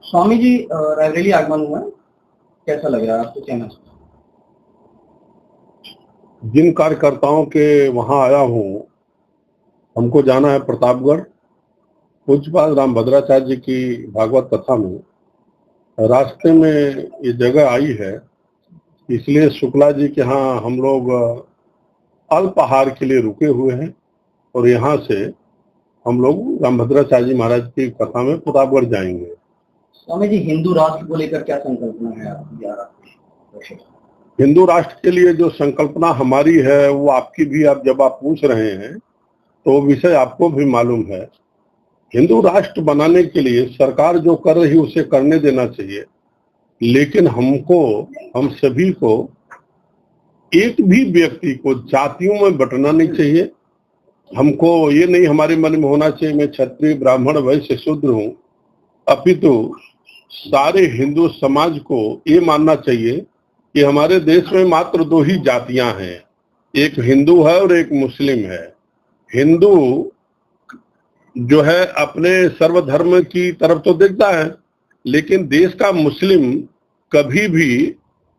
स्वामी जी रायबरेली आगमन हुआ है, कैसा लग रहा है आपको, कहना चाहिए? जिन कार्यकर्ताओं के वहां आया हूं, हमको जाना है प्रतापगढ़। पूज्यपाद रामभद्राचार्य जी की भागवत कथा में रास्ते में ये जगह आई है, इसलिए शुक्ला जी के यहाँ हम लोग अल्पाहार के लिए रुके हुए हैं और यहाँ से हम लोग रामभद्राचार्य जी महाराज की कथा में प्रतापगढ़ जाएंगे। स्वामी जी, हिंदू राष्ट्र को लेकर क्या संकल्पना है आपकी? हिंदू राष्ट्र के लिए जो संकल्पना हमारी है वो आपकी भी, आप जब आप पूछ रहे हैं तो विषय आपको भी मालूम है। हिंदू राष्ट्र बनाने के लिए सरकार जो कर रही उसे करने देना चाहिए, लेकिन हम सभी को, एक भी व्यक्ति को जातियों में बंटना नहीं चाहिए। हमको ये नहीं हमारे मन में होना चाहिए मैं क्षत्रिय ब्राह्मण वैश्य शूद्र हूं, अपितु सारे हिंदू समाज को ये मानना चाहिए कि हमारे देश में मात्र दो ही जातियां हैं, एक हिंदू है और एक मुस्लिम है। हिंदू जो है अपने सर्वधर्म की तरफ तो देखता है, लेकिन देश का मुस्लिम कभी भी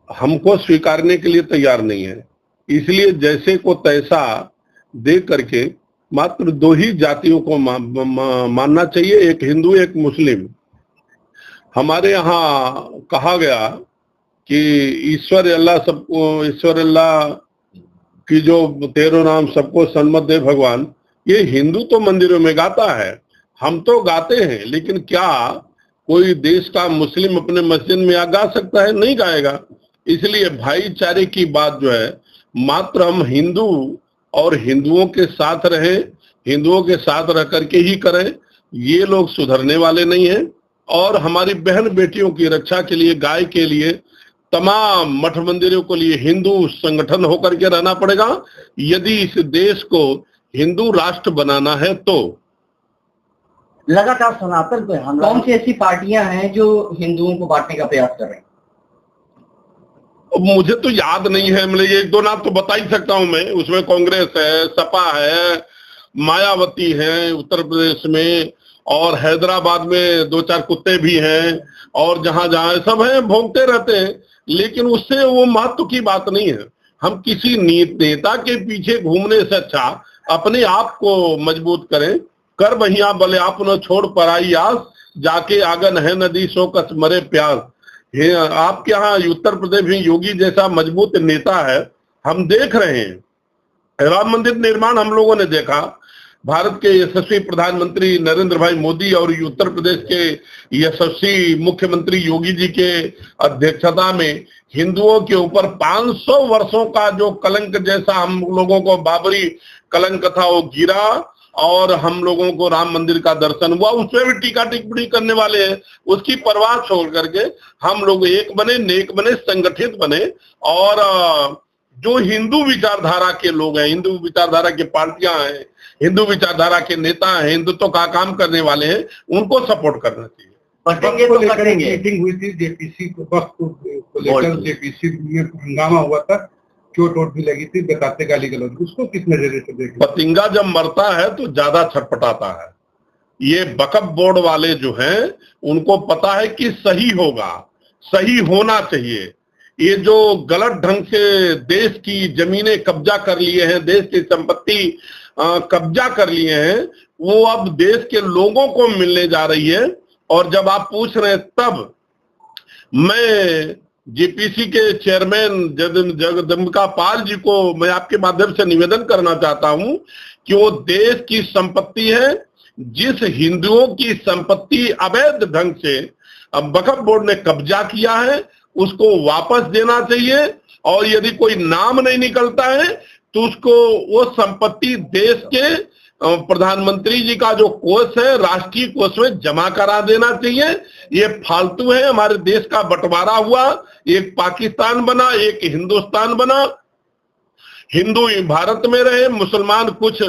हमको स्वीकारने के लिए तैयार नहीं है। इसलिए जैसे को तैसा देख करके मात्र दो ही जातियों को मानना चाहिए, एक हिंदू एक मुस्लिम। हमारे यहाँ कहा गया कि ईश्वर अल्लाह की जो 13 नाम सबको सन्मत दे भगवान, ये हिंदू तो मंदिरों में गाता है, हम तो गाते हैं, लेकिन क्या कोई देश का मुस्लिम अपने मस्जिद में गा सकता है? नहीं गाएगा। इसलिए भाईचारे की बात जो है मात्र हम हिंदू और हिंदुओं के साथ रहें, हिंदुओं के साथ रह करके ही करें। ये लोग सुधरने वाले नहीं हैं और हमारी बहन बेटियों की रक्षा के लिए, गाय के लिए, तमाम मठ मंदिरों के लिए हिंदू संगठन होकर के रहना पड़ेगा यदि इस देश को हिंदू राष्ट्र बनाना है। तो लगातार सनातन पे हमला, कौन सी ऐसी पार्टियां हैं जो हिंदुओं को बांटने का प्रयास कर रहे हैं? मुझे तो याद नहीं है, मतलब एक दो नाम तो बता ही सकता हूं मैं। उसमें कांग्रेस है, सपा है, मायावती है उत्तर प्रदेश में, और हैदराबाद में 2-4 कुत्ते भी हैं, और जहां जहां सब हैं भोंकते रहते हैं, लेकिन उससे वो महत्व की बात नहीं है। हम किसी नेता के पीछे घूमने से अच्छा अपने आप को मजबूत करें। कर बहिया बले आप न छोड़ पराई आस, जाके आगन है नदी सो कस मरे प्यास। आपके यहाँ उत्तर प्रदेश में योगी जैसा मजबूत नेता है, हम देख रहे हैं। राम मंदिर निर्माण हम लोगों ने देखा, भारत के यशस्वी प्रधानमंत्री नरेंद्र भाई मोदी और उत्तर प्रदेश के यशस्वी मुख्यमंत्री योगी जी के अध्यक्षता में हिंदुओं के ऊपर 500 वर्षों का जो कलंक जैसा हम लोगों को बाबरी कलंक था वो गिरा, और हम लोगों को राम मंदिर का दर्शन हुआ। उसमें भी टीका टिप्पणी करने वाले हैं, उसकी परवाह छोड़ करके हम लोग एक बने, नेक बने, संगठित बने, और जो हिंदू विचारधारा के लोग हैं, हिंदू विचारधारा की पार्टियां हैं, हिंदू विचारधारा के नेता हैं, हिंदुत्व का काम करने वाले हैं, उनको सपोर्ट करना चाहिए। मीटिंग हुई थी जेपीसी को लेकर, जेपीसी में हंगामा हुआ था, चोट वोट भी लगी थी, बताते गाली गलौज, उसको किस नजरिए से देखें? पतिंगा जब मरता है तो ज्यादा छटपटाता है। ये वक्फ बोर्ड वाले जो हैं उनको पता है कि सही होगा, सही होना चाहिए। ये जो गलत ढंग से देश की जमीनें कब्जा कर लिए हैं, देश की संपत्ति कब्जा कर लिए हैं, वो अब देश के लोगों को मिलने जा रही है। और जब आप पूछ रहे हैं तब मैं जेपीसी के चेयरमैन जगदम्बिका पाल जी को मैं आपके माध्यम से निवेदन करना चाहता हूं कि वो देश की संपत्ति है, जिस हिंदुओं की संपत्ति अवैध ढंग से अब वक्फ बोर्ड ने कब्जा किया है उसको वापस देना चाहिए, और यदि कोई नाम नहीं निकलता है तो उसको वो संपत्ति देश के प्रधानमंत्री जी का जो कोष है राष्ट्रीय कोष में जमा करा देना चाहिए। ये फालतू है, हमारे देश का बंटवारा हुआ, एक पाकिस्तान बना, एक हिंदुस्तान बना, हिंदू भारत में रहे, मुसलमान कुछ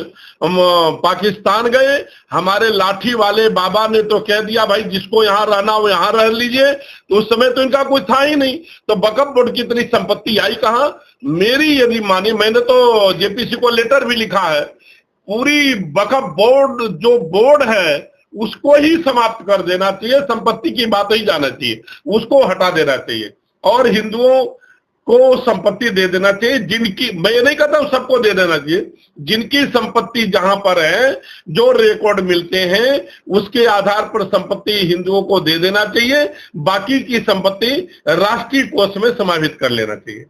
पाकिस्तान गए। हमारे लाठी वाले बाबा ने तो कह दिया भाई जिसको यहाँ रहना वो यहाँ रह लीजिए, तो उस समय तो इनका कुछ था ही नहीं, तो वक्फ बोर्ड की इतनी संपत्ति आई कहाँ? मेरी यदि माने, मैंने तो जेपीसी को लेटर भी लिखा है, पूरी वक्फ बोर्ड जो बोर्ड है उसको ही समाप्त कर देना चाहिए, संपत्ति की बात ही जाना चाहिए, उसको हटा देना चाहिए और हिंदुओं को संपत्ति दे देना चाहिए जिनकी, मैं ये नहीं कहता हूं सबको दे देना चाहिए, जिनकी संपत्ति जहां पर है, जो रिकॉर्ड मिलते हैं उसके आधार पर संपत्ति हिंदुओं को दे देना चाहिए, बाकी की संपत्ति राष्ट्रीय कोष में समाहित कर लेना चाहिए।